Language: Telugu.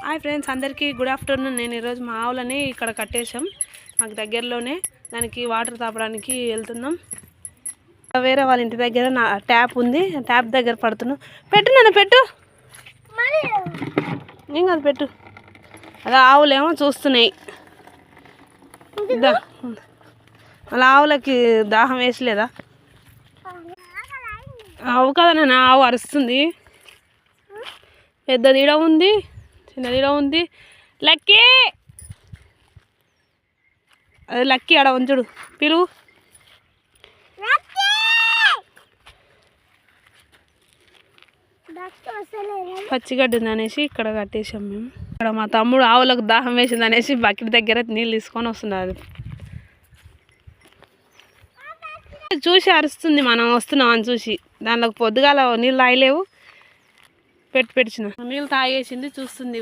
హాయ్ ఫ్రెండ్స్, అందరికీ గుడ్ ఆఫ్టర్నూన్. నేను ఈరోజు మా ఆవులని ఇక్కడ కట్టేసాం. మాకు దగ్గరలోనే దానికి వాటర్ తాపడానికి వెళ్తున్నాం. వేరే వాళ్ళ ఇంటి దగ్గర నా ట్యాప్ ఉంది, ట్యాప్ దగ్గర పడుతున్నాం. పెట్టు నన్ను పెట్టు, ఏం కాదు పెట్టు. అలా ఆవులేమో చూస్తున్నాయి. అలా ఆవులకి దాహం వేసలేదా? ఆవు కదా నేను, ఆవు అరుస్తుంది. పెద్దది ఈడ ఉంది, చిన్నది ఈడ ఉంది. లక్కీ, అదే లక్కీ ఆడ ఉంచుడు, పిలువు. పచ్చిగడ్డి ఉంది అనేసి ఇక్కడ కట్టేసాం మేము. ఇక్కడ మా తమ్ముడు ఆవులకు దాహం వేసింది అనేసి బకెట్ దగ్గర నీళ్ళు తీసుకొని వస్తున్నారు. చూసి అరుస్తుంది, మనం వస్తున్నాం అని చూసి. దానిలోకి పొద్దుగాల నీళ్ళు తాగలేవు, పెట్టిన నీళ్ళు తాగేసింది, చూస్తుంది.